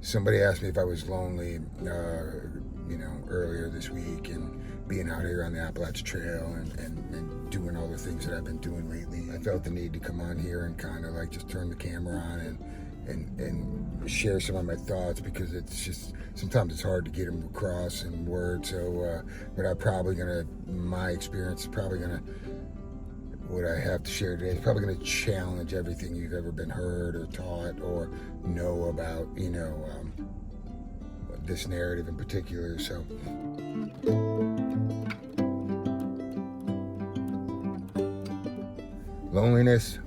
Somebody asked me if I was lonely, earlier this week, and being out here on the Appalachian Trail and doing all the things that I've been doing lately. I felt the need to come on here and kind of like just turn the camera on and share some of my thoughts, because it's just, sometimes it's hard to get them across in words. So, but my experience is probably gonna, what I have to share today is probably going to challenge everything you've ever been heard or taught or know about, this narrative in particular. So, loneliness,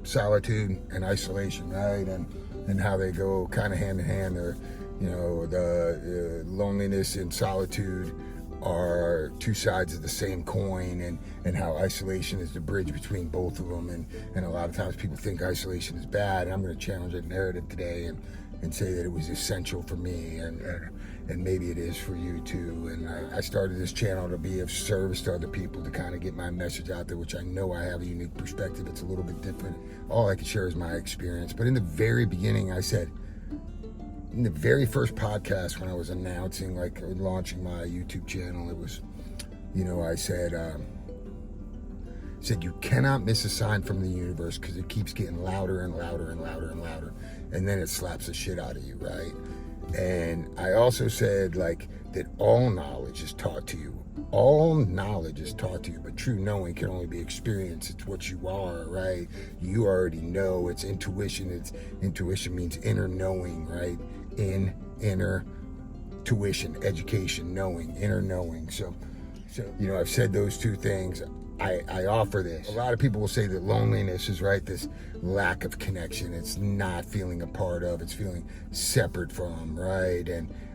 solitude, and isolation, right? And how they go kind of hand in hand. They're, the loneliness and solitude are two sides of the same coin, and how isolation is the bridge between both of them. And a lot of times people think isolation is bad, and I'm going to challenge that narrative today and say that it was essential for me, and maybe it is for you too. And I started this channel to be of service to other people, to kind of get my message out there, which I know I have a unique perspective. It's a little bit different. All I can share is my experience. But in the very beginning, I said, in the very first podcast, when I was announcing, launching my YouTube channel, it was, I said you cannot miss a sign from the universe, because it keeps getting louder and louder and louder and louder, and then it slaps the shit out of you, right? And I also said that all knowledge is taught to you. All knowledge is taught to you, but true knowing can only be experienced. It's what you are, right? You already know. It's intuition. Intuition means inner knowing, right? Inner tuition, education, knowing, inner knowing. So I've said those two things. I offer this. A lot of people will say that loneliness is, right, this lack of connection. It's not feeling a part of, it's feeling separate from, right?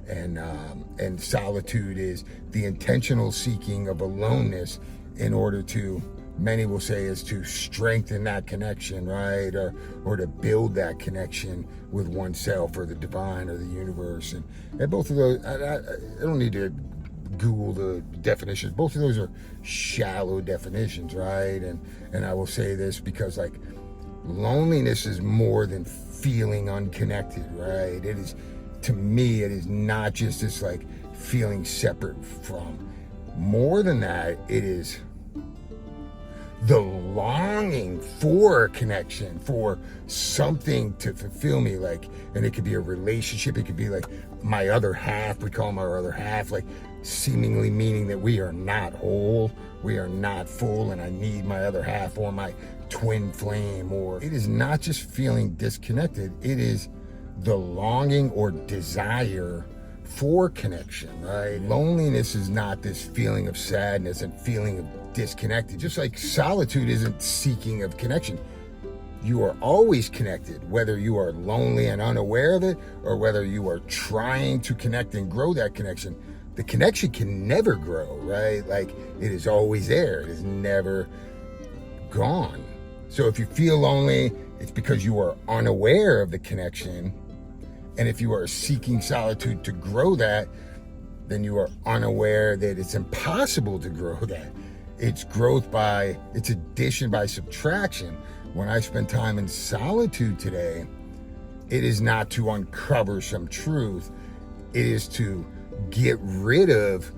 And solitude is the intentional seeking of aloneness in order to, many will say, is to strengthen that connection, right? Or to build that connection with oneself or the divine or the universe. And both of those, I don't need to Google the definitions. Both of those are shallow definitions, right? And I will say this because loneliness is more than feeling unconnected, right? It is, to me, it is not just this feeling separate from. More than that, it is the longing for a connection, for something to fulfill me, and it could be a relationship, it could be my other half, we call them our other half, seemingly meaning that we are not whole, we are not full, and I need my other half or my twin flame. Or it is not just feeling disconnected, it is the longing or desire for connection, right? Loneliness is not this feeling of sadness and feeling of disconnected, just like solitude isn't seeking of connection. You are always connected, whether you are lonely and unaware of it, or whether you are trying to connect and grow that connection. The connection can never grow, right? It is always there. It is never gone. So if you feel lonely, it's because you are unaware of the connection. And if you are seeking solitude to grow that, then you are unaware that it's impossible to grow that. It's growth it's addition by subtraction. When I spend time in solitude today, it is not to uncover some truth. It is to get rid of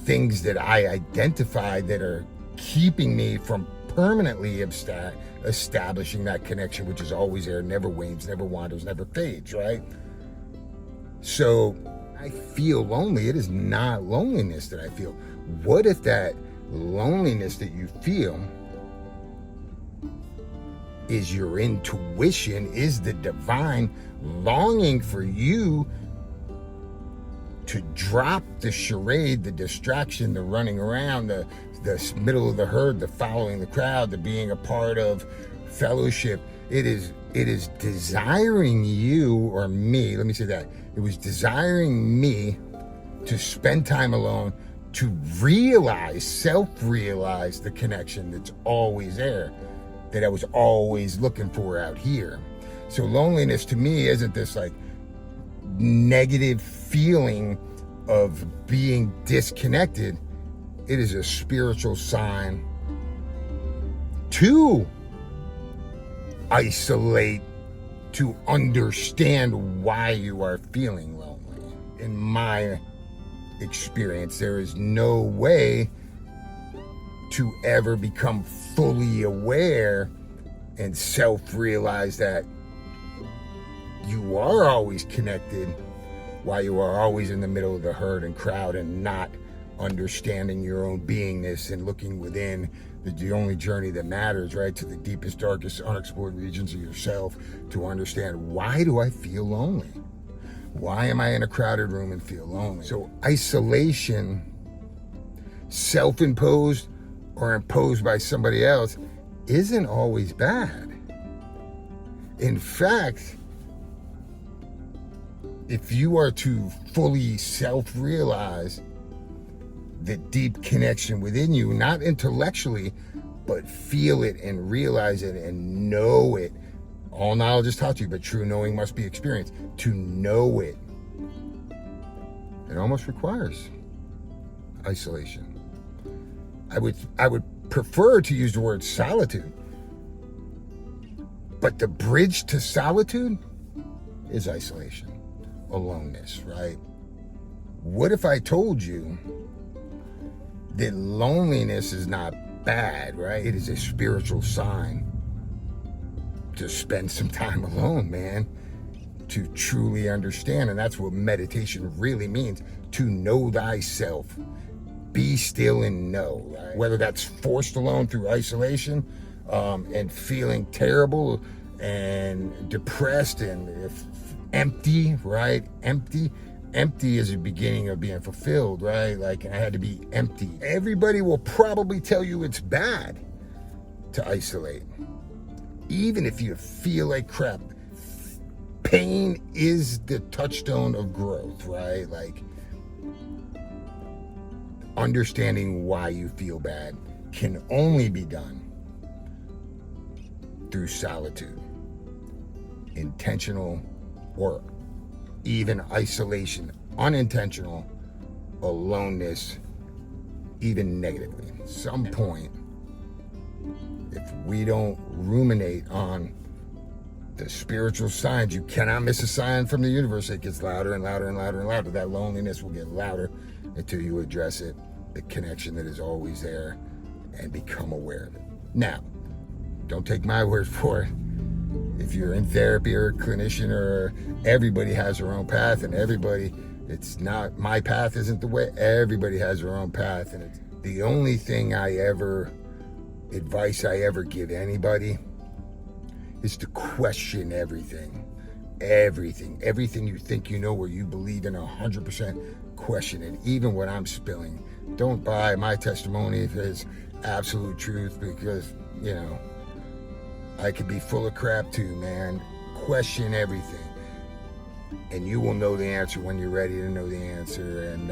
things that I identified that are keeping me from permanently establishing that connection, which is always there, never wanes, never wanders, never fades, right? So I feel lonely. It is not loneliness that I feel. What if that loneliness that you feel is your intuition, is the divine longing for you to drop the charade, the distraction, the running around, the middle of the herd, the following the crowd, the being a part of fellowship. It is desiring you, or me, let me say that. It was desiring me to spend time alone, to self-realize the connection that's always there, that I was always looking for out here. So loneliness to me isn't this negative feeling of being disconnected. It is a spiritual sign to isolate, to understand why you are feeling lonely. In my experience, there is no way to ever become fully aware and self-realize that you are always connected while you are always in the middle of the herd and crowd and not understanding your own beingness and looking within the only journey that matters, right, to the deepest, darkest, unexplored regions of yourself to understand, why do I feel lonely? Why am I in a crowded room and feel lonely? So isolation, self-imposed or imposed by somebody else, isn't always bad. In fact, if you are to fully self-realize the deep connection within you, not intellectually, but feel it and realize it and know it. All knowledge is taught to you, but true knowing must be experienced. To know it, it almost requires isolation. I would prefer to use the word solitude, but the bridge to solitude is isolation, aloneness, right? What if I told you that loneliness is not bad, right? It is a spiritual sign to spend some time alone, man, to truly understand. And that's what meditation really means, to know thyself. Be still and know, right? Whether that's forced alone through isolation and feeling terrible and depressed and empty, right? Empty is the beginning of being fulfilled, right? Like, I had to be empty. Everybody will probably tell you it's bad to isolate, even if you feel like crap. Pain is the touchstone of growth, right? Like, understanding why you feel bad can only be done through solitude, intentional or even isolation, unintentional aloneness, even negatively. At some point, if we don't ruminate on the spiritual signs, you cannot miss a sign from the universe. It gets louder and louder and louder and louder. That loneliness will get louder until you address it, the connection that is always there, and become aware of it. Now, don't take my word for it. If you're in therapy or a clinician, or everybody has their own path, and it's not, my path isn't the way. Everybody has their own path, and it's the only thing advice I ever give anybody is to question everything you think you know, or you believe in 100%. Question it. Even what I'm spilling, don't buy my testimony if it's absolute truth, because I could be full of crap too, man. Question everything, and you will know the answer when you're ready to know the answer. And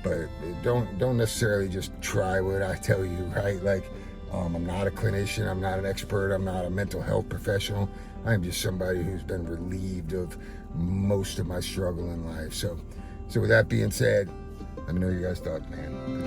but don't necessarily just try what I tell you, right? Like, I'm not a clinician, I'm not an expert, I'm not a mental health professional. I'm just somebody who's been relieved of most of my struggle in life. So with that being said, let me know your guys' thoughts, man.